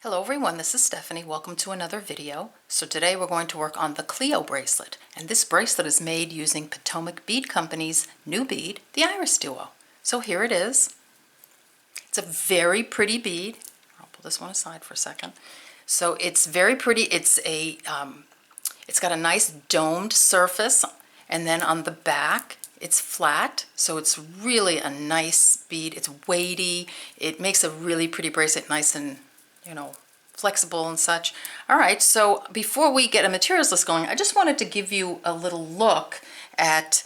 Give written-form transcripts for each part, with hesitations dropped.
Hello everyone, this is Stephanie. Welcome to another video. So today we're going to work on the Cleo bracelet. And this bracelet is made using Potomac Bed Company's new bead, the Iris Duo. So here it is. It's a very pretty bead. I'll pull this one aside for a second. So it's very pretty. It's got a nice domed surface, and then on the back it's flat, so it's really a nice bead. It's weighty. It makes a really pretty bracelet, nice and flexible and such. All right, so before we get a materials list going, I just wanted to give you a little look at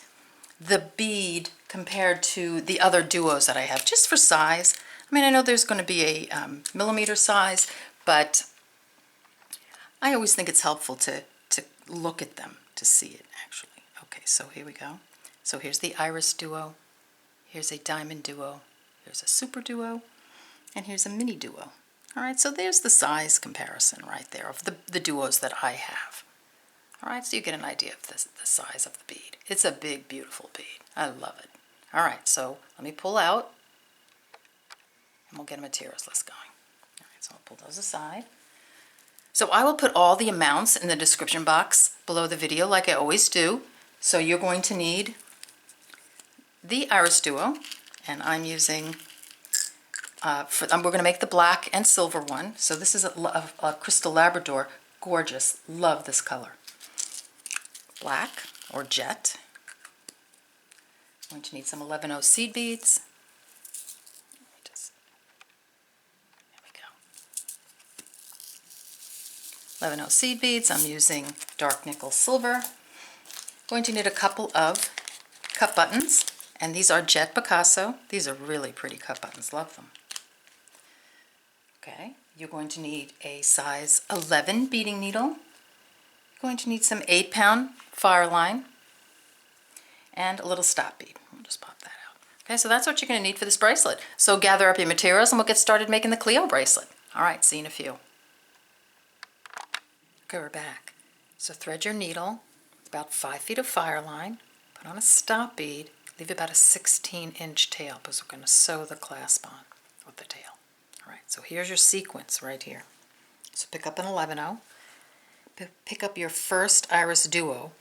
the bead compared to the other duos that I have, just for size. I mean, I know there's going to be a millimeter size, but I always think it's helpful to look at them to see it actually. Okay, so here we go. So here's the Iris Duo, here's a Diamond Duo, here's a Super Duo, and here's a Mini Duo. All right, so there's the size comparison right there of the duos that I have. All right, so you get an idea of the size of the bead. It's a big, beautiful bead. I love it. All right, so let me pull out, and we'll get a materials list going. All right, so I'll pull those aside. So I will put all the amounts in the description box below the video like I always do. So you're going to need the Iris Duo, and I'm using we're going to make the black and silver one. So this is a crystal Labrador. Gorgeous. Love this color. Black or jet. I'm going to need some 11/0 seed beads. There we go. 11/0 seed beads. I'm using dark nickel silver. Going to need a couple of cup buttons, and these are jet Picasso. These are really pretty cup buttons. Love them. Okay, you're going to need a size 11 beading needle. You're going to need some 8-pound Fireline and a little stop bead. We'll just pop that out. Okay, so that's what you're going to need for this bracelet. So gather up your materials and we'll get started making the Cleo bracelet. All right, see you in a few. Okay, we're back. So thread your needle, about 5 feet of Fireline, put on a stop bead, leave about a 16-inch tail because we're going to sew the clasp on with the tail. All right, so here's your sequence right here. So pick up an 11/0. Pick up your first Iris Duo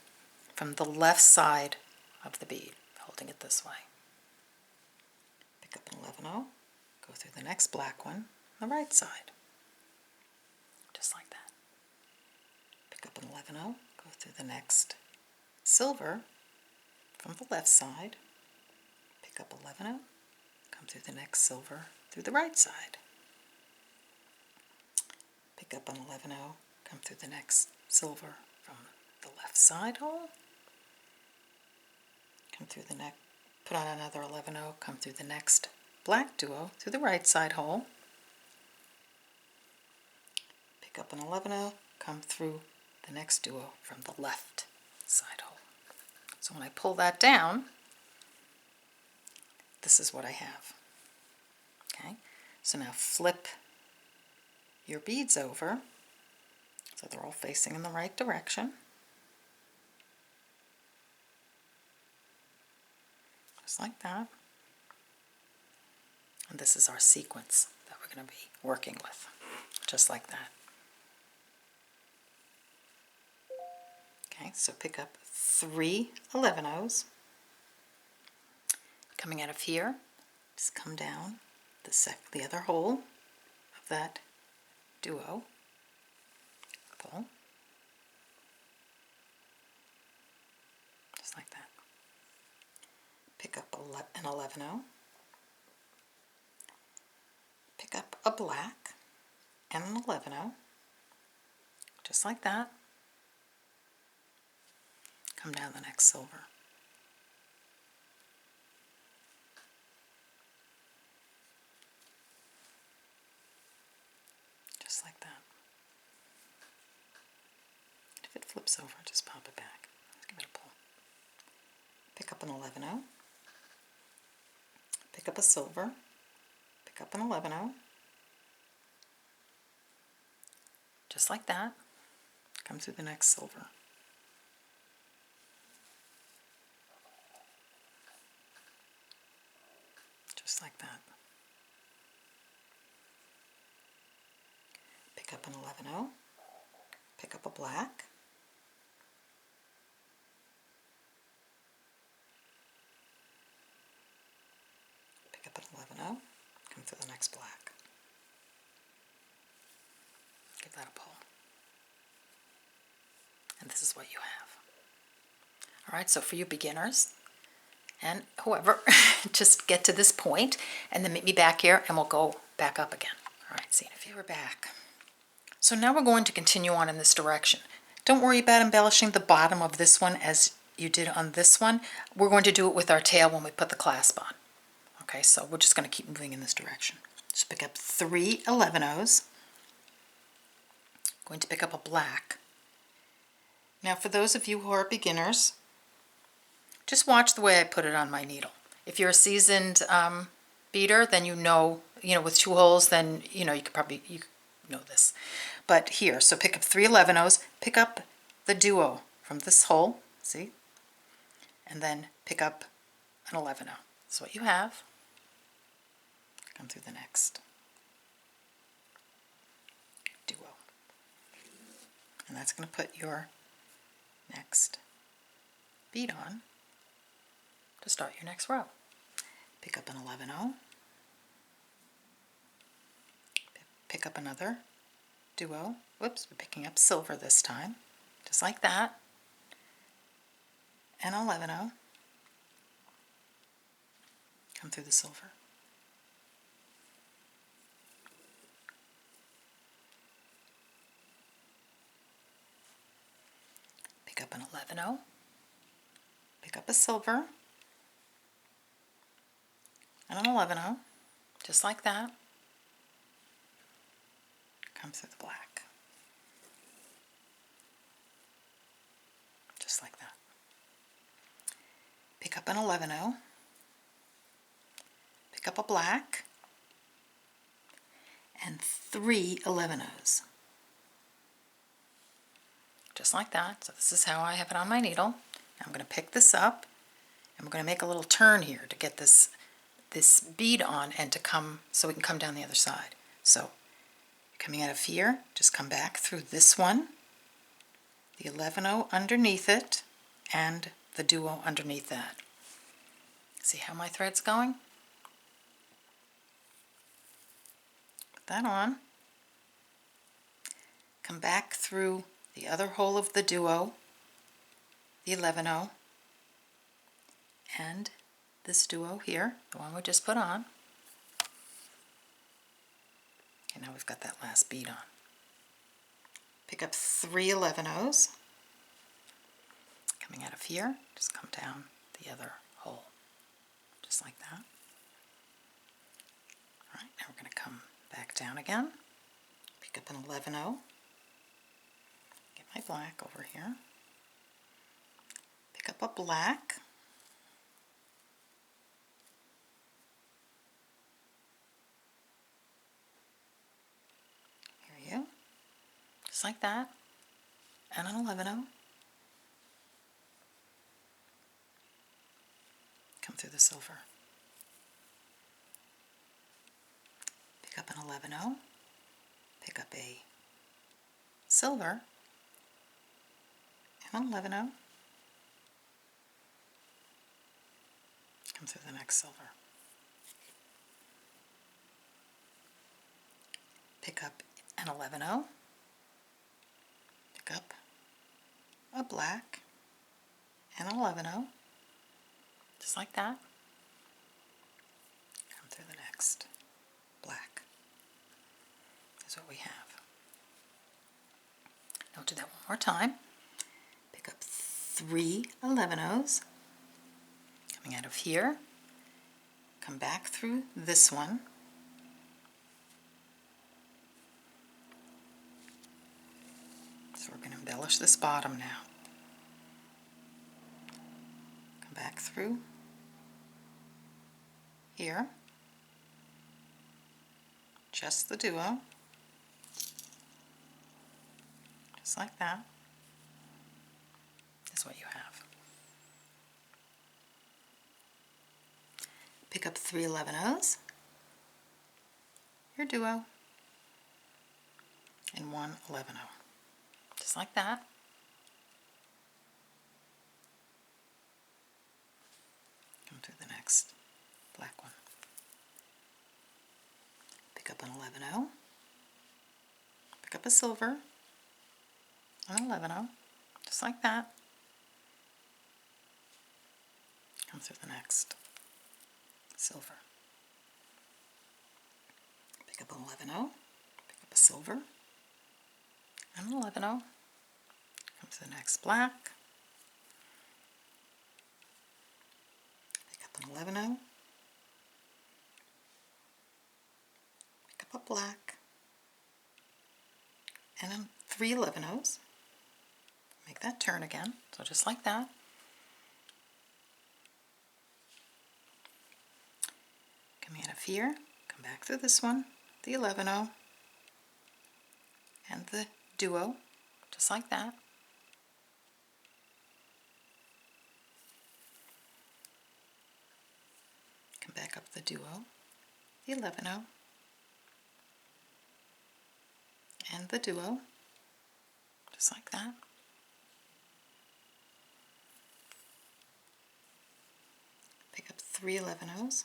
from the left side of the bead, holding it this way. Pick up an 11/0, go through the next black one on the right side, just like that. Pick up an 11/0, go through the next silver from the left side, pick up 11/0, come through the next silver through the right side. Pick up an 11/0, come through the next silver from the left side hole, come through the next, put on another 11/0, come through the next black duo through the right side hole, pick up an 11/0, come through the next duo from the left side hole. So when I pull that down, this is what I have. Okay, so now flip your beads over so they're all facing in the right direction. Just like that. And this is our sequence that we're going to be working with. Just like that. Okay, so pick up 3 11/0s. Coming out of here, just come down the other hole of that duo, pull, just like that. Pick up an 11/0, pick up a black and an 11/0, just like that. Come down the next silver. Just like that. If it flips over, just pop it back. Let's give it a pull. Pick up an 11/0. Pick up a silver. Pick up an 11/0. Just like that. Come through the next silver. Just like that. 11-0, pick up a black, pick up an 11-0, come through the next black. Give that a pull. And this is what you have. Alright, so for you beginners, and whoever, just get to this point, and then meet me back here, and we'll go back up again. Alright, see you in a few. We're back. So now we're going to continue on in this direction. Don't worry about embellishing the bottom of this one as you did on this one. We're going to do it with our tail when we put the clasp on. Okay, so we're just going to keep moving in this direction. Just pick up 3 11-0s. Going to pick up a black. Now for those of you who are beginners, just watch the way I put it on my needle. If you're a seasoned beader, then you know with 2 holes, then you could probably know this. But here, so pick up 3 11-0s, pick up the duo from this hole, see? And then pick up an 11-0. That's what you have. Come through the next duo. And that's going to put your next bead on to start your next row. Pick up an 11-0, pick up another duo. Whoops, we're picking up silver this time, just like that. An 11-0, come through the silver. Pick up an 11-0, pick up a silver, and an 11-0, just like that. Come through the black, just like that. Pick up an 11-0, pick up a black, and 3 11-0s. Just like that. So this is how I have it on my needle. Now I'm going to pick this up, and we're going to make a little turn here to get this bead on and to come, so we can come down the other side. So coming out of here, just come back through this one, the 11-0 underneath it, and the duo underneath that. See how my thread's going? Put that on. Come back through the other hole of the duo, the 11-0, and this duo here, the one we just put on. And now we've got that last bead on. Pick up 3 11-0s. Coming out of here, just come down the other hole, just like that. Alright, now we're going to come back down again. Pick up an 11-0. Get my black over here. Pick up a black. Here you, just like that, and an 11-0. Come through the silver. Pick up an 11-0. Pick up a silver and an 11-0. Come through the next silver. Pick up an 11-0. Pick up a black and an 11-0. Just like that. Come through the next black. That's what we have. Now do that one more time. Pick up 3 11-0s. Coming out of here. Come back through this one. So we're going to embellish this bottom now. Come back through here. Just the duo. Just like that. That's what you have. Pick up 3 11-0s. Your duo. in 1 11/0, just like that. Come through the next black one. Pick up an 11/0, pick up a silver, an 11/0, just like that. Come through the next silver. Pick up an 11/0, pick up a silver, and an 11/0. Come to the next black. Pick up an 11/0. Pick up a black. And then 3 11/0s. Make that turn again, so just like that. Coming out of here, come back through this one, the 11/0, and the duo, just like that. Come back up the duo, the 11/0, and the duo, just like that. Pick up 3 11/0s,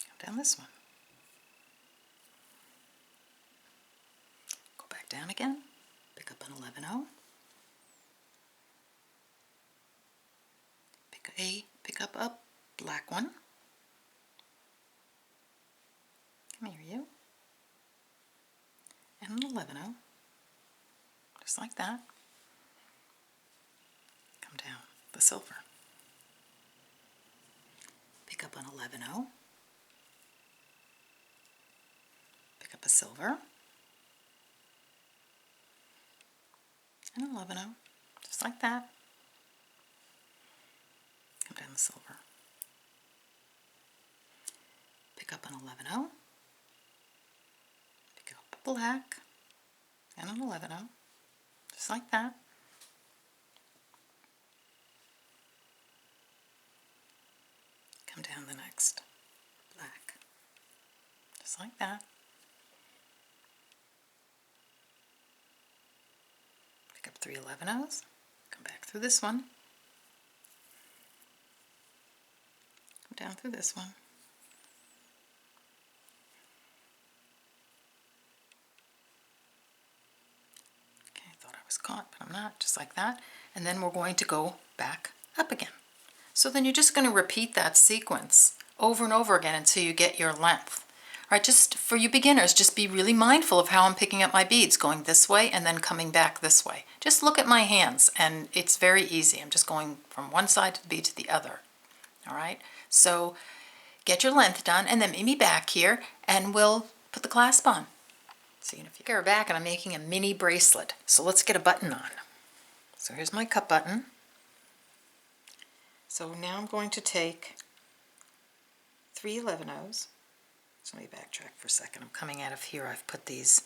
come down this one. Go back down again, pick up an 11/0, pick up a black one. Come here, you. And an 11/0, just like that. Come down the silver. Pick up an 11/0, pick up a silver, and an 11/0, just like that. Come down the silver. Pick up an 11/0, pick up a black, and an 11/0, just like that. Come down the next black, just like that. Pick up 3 11/0s, come back through this one, come down through this one. Okay, I thought I was caught, but I'm not, just like that. And then we're going to go back up again. So then you're just going to repeat that sequence over and over again until you get your length. All right, just for you beginners, just be really mindful of how I'm picking up my beads, going this way and then coming back this way. Just look at my hands and it's very easy. I'm just going from one side of the bead to the other. All right, so get your length done and then meet me back here and we'll put the clasp on. See you in a few. We're back and I'm making a mini bracelet. So let's get a button on. So here's my cup button. So now I'm going to take 3 11/0s. So let me backtrack for a second. I'm coming out of here. I've put these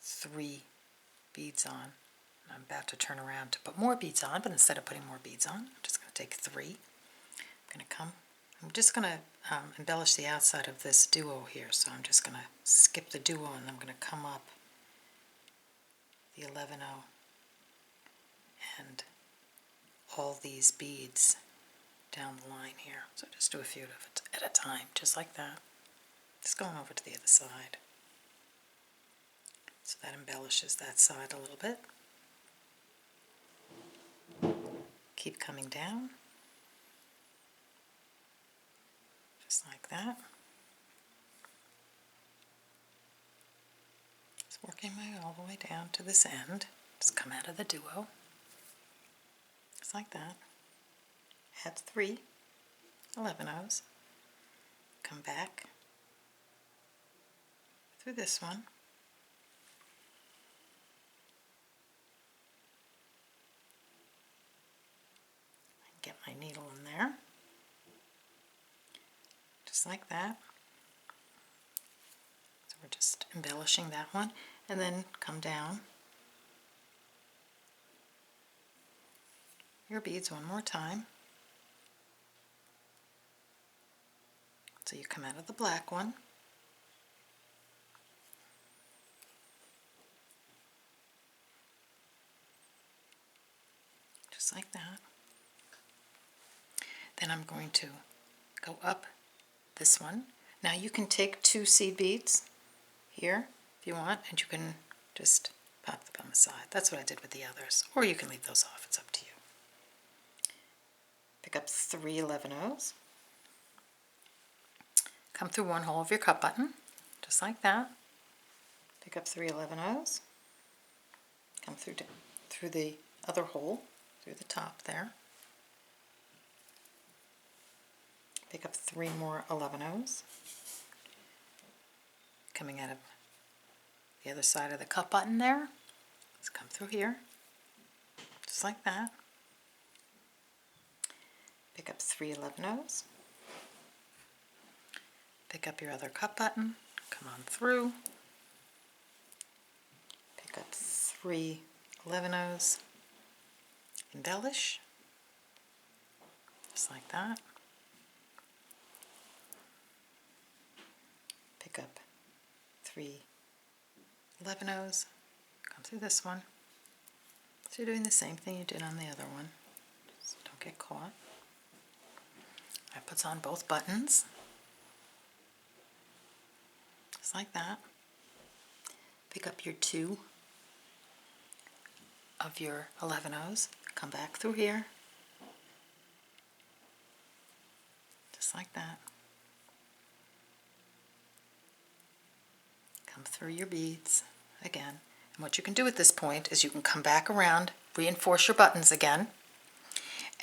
3 beads on. I'm about to turn around to put more beads on, but instead of putting more beads on, I'm just going to take 3. I'm just going to embellish the outside of this duo here. So I'm just going to skip the duo and I'm going to come up the 11/0 and all these beads down the line here. So just do a few of it at a time, just like that. Just going over to the other side. So that embellishes that side a little bit. Keep coming down. Just like that. Just working my way all the way down to this end. Just come out of the duo. Just like that. Add 3 11/0s. Come back through this one. Get my needle in there. Just like that. So we're just embellishing that one. And then come down your beads one more time. So you come out of the black one, just like that. Then I'm going to go up this one. Now you can take 2 seed beads here if you want, and you can just pop them on the side. That's what I did with the others, or you can leave those off, it's up to you. Pick up 3 11-ohs. Come through one hole of your cup button, just like that. Pick up 3 11-ohs. Come through the other hole, through the top there. Pick up 3 more 11-ohs. Coming out of the other side of the cup button there. Let's come through here, just like that. Pick up 3 11-ohs. Pick up your other cup button, come on through. Pick up 3 11-ohs. Embellish, just like that. Pick up 3 11-ohs, come through this one. So you're doing the same thing you did on the other one. Just don't get caught. That puts on both buttons. Just like that. Pick up your 2 of your 11-ohs, come back through here. Just like that. Come through your beads again. And what you can do at this point is you can come back around, reinforce your buttons again,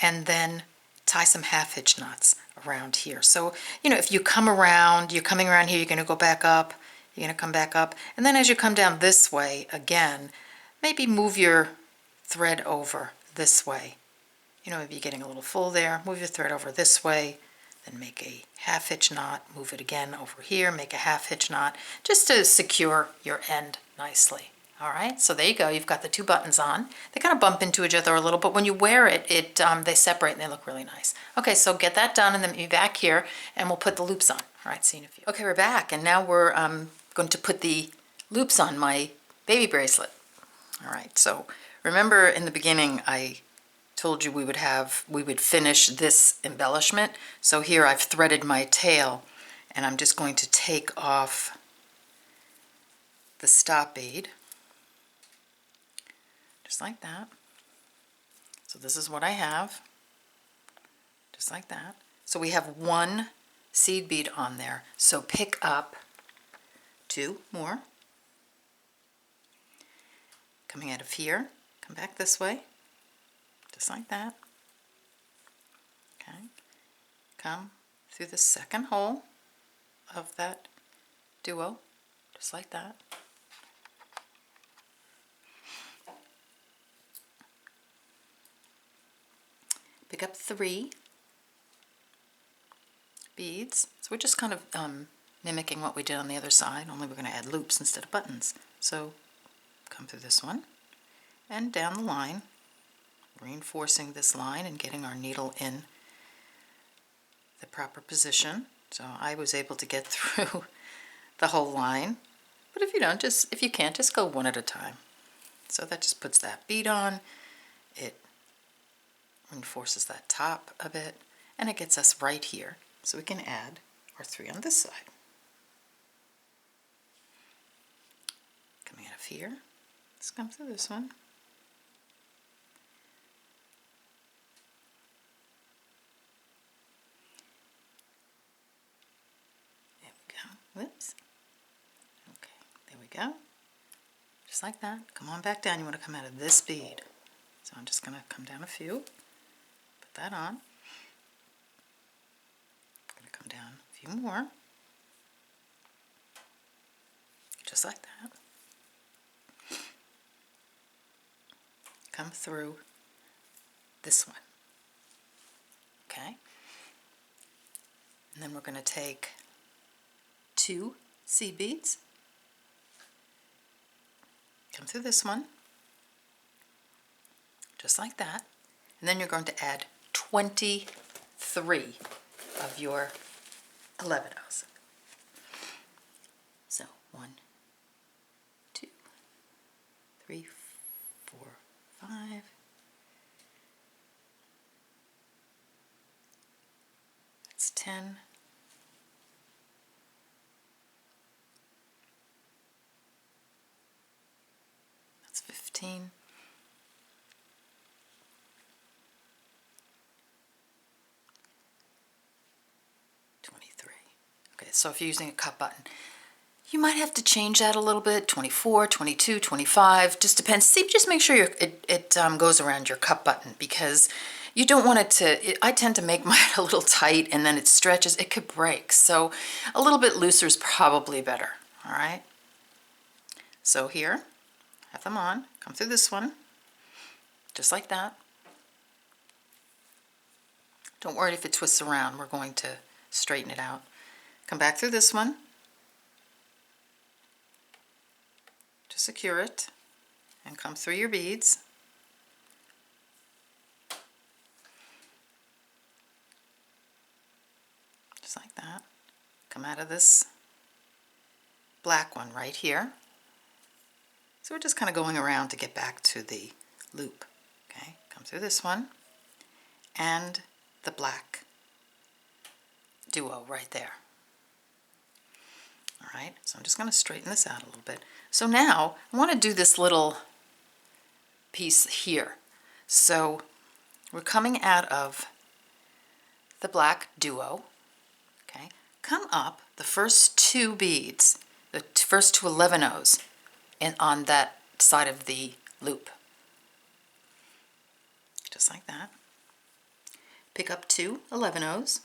and then tie some half-hitch knots around here. So, you know, if you come around, you're coming around here, you're going to go back up, you're going to come back up, and then as you come down this way again, maybe move your thread over this way. You know, if you're getting a little full there, move your thread over this way, then make a half-hitch knot, move it again over here, make a half-hitch knot, just to secure your end nicely. All right, so there you go. You've got the 2 buttons on. They kind of bump into each other a little, but when you wear it, they separate and they look really nice. Okay, so get that done and then be back here and we'll put the loops on. All right, see you in a few. Okay, we're back and now we're going to put the loops on my baby bracelet. All right, so remember in the beginning I told you we would finish this embellishment. So here I've threaded my tail and I'm just going to take off the stop bead. Just like that. So this is what I have, just like that. So we have 1 seed bead on there. So pick up 2 more. Coming out of here, come back this way, just like that. Okay. Come through the second hole of that duo, just like that. Pick up 3 beads. So we're just kind of mimicking what we did on the other side, only we're going to add loops instead of buttons. So come through this one and down the line, reinforcing this line and getting our needle in the proper position. So I was able to get through the whole line, but if you don't, if you can't, just go one at a time. So that just puts that bead on, it reinforces that top a bit, and it gets us right here. So we can add our 3 on this side. Coming out of here, let's come through this one. There we go. Whoops. Okay, there we go. Just like that. Come on back down. You want to come out of this bead. So I'm just going to come down a few. Put that on. I'm going to come down a few more. Just like that. Come through this one. Okay? And then we're going to take 2 seed beads. Come through this one. Just like that. And then you're going to add 23 of your 11-ohs. So 1, 2, 3, 4, 5, 10. That's 15. 23. Okay, so if you're using a cut button, you might have to change that a little bit. 24, 22, 25, just depends. See, just make sure it goes around your cut button, because you don't want it to, I tend to make mine a little tight and then it stretches, it could break. So a little bit looser is probably better, all right? So here, have them on, come through this one, just like that. Don't worry if it twists around, we're going to straighten it out. Come back through this one to secure it, and come through your beads. Just like that. Come out of this black one right here. So we're just kind of going around to get back to the loop. Okay, come through this one and the black duo right there. All right, so I'm just going to straighten this out a little bit. So now I want to do this little piece here. So we're coming out of the black duo. Okay, come up the first two beads, the first two 11-ohs, and on that side of the loop. Just like that. Pick up two 11-ohs.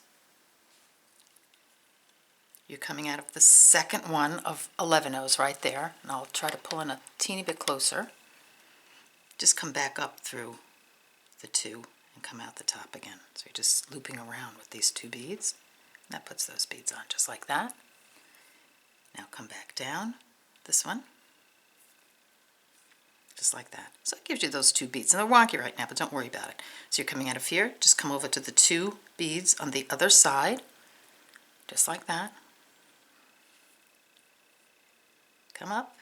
You're coming out of the second one of 11-ohs right there, and I'll try to pull in a teeny bit closer. Just come back up through the two and come out the top again. So you're just looping around with these two beads. And that puts those beads on just like that. Now come back down, this one, just like that. So it gives you those two beads. And they're wonky right now, but don't worry about it. So you're coming out of here, just come over to the two beads on the other side, just like that. Come up,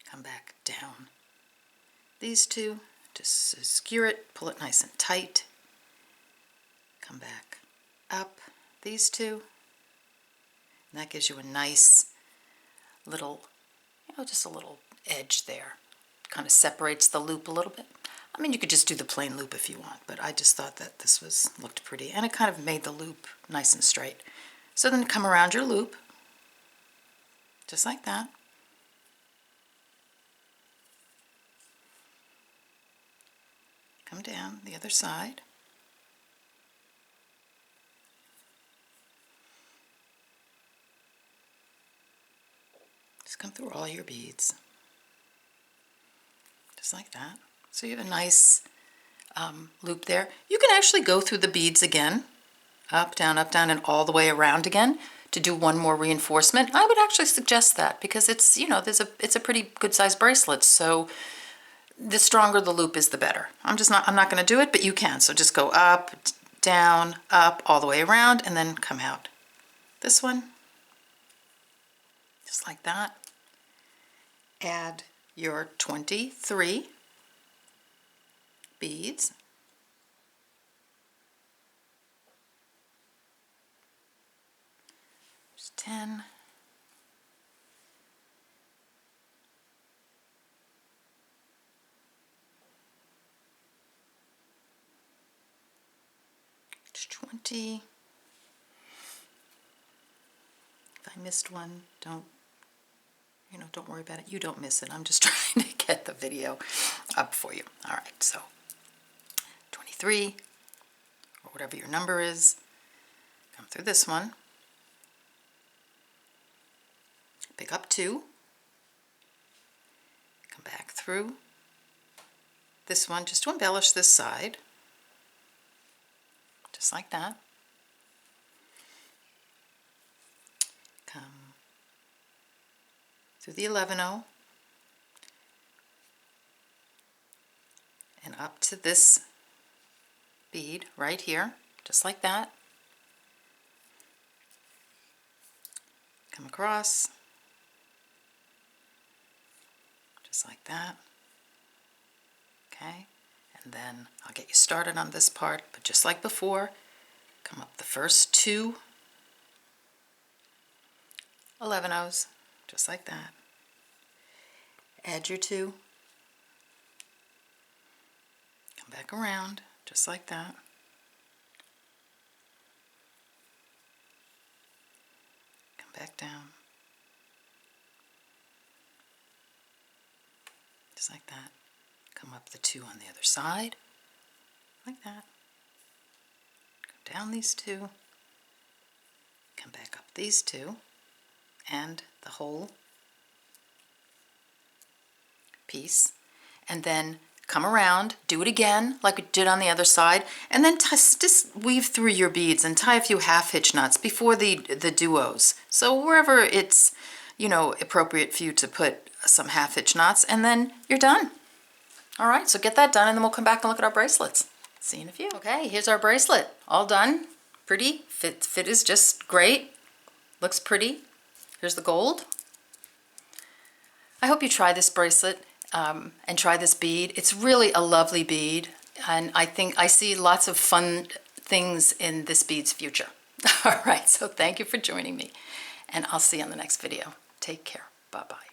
come back down. These two, just secure it, pull it nice and tight. Come back up, these two. And that gives you a nice little, just a little edge there. Kind of separates the loop a little bit. I mean, you could just do the plain loop if you want, but I just thought that this looked pretty, and it kind of made the loop nice and straight. So then come around your loop, just like that. Come down the other side. Just come through all your beads, just like that. So you have a nice loop there. You can actually go through the beads again, up, down, and all the way around again to do one more reinforcement. I would actually suggest that, because it's, it's a pretty good sized bracelet, so the stronger the loop is, the better. I'm not going to do it, but you can. So just go up, down, up, all the way around, and then come out. This one, just like that. Add your 23 beads. There's 10. There's 20. If I missed one, don't worry about it. You don't miss it. I'm just trying to get the video up for you. All right, so 23, or whatever your number is, come through this one, pick up two, come back through this one just to embellish this side, just like that. Come through the 11-oh and up to this bead right here, just like that. Come across, just like that. Okay, and then I'll get you started on this part, but just like before, Come up the first 2 11-ohs, just like that. Add your 2. Come back around, just like that. Come back down. Just like that. Come up the 2 on the other side, like that. Go down these 2. Come back up these 2, and the whole piece, and then come around, do it again like we did on the other side, and then just weave through your beads and tie a few half hitch knots before the duos. So wherever it's, you know, appropriate for you to put some half hitch knots, and then you're done. All right, so get that done, and then we'll come back and look at our bracelets. See you in a few. Okay, here's our bracelet, all done. Pretty, fit is just great. Looks pretty. Here's the gold. I hope you try this bracelet and try this bead. It's really a lovely bead, and I think I see lots of fun things in this bead's future. All right, so thank you for joining me, and I'll see you on the next video. Take care. Bye-bye.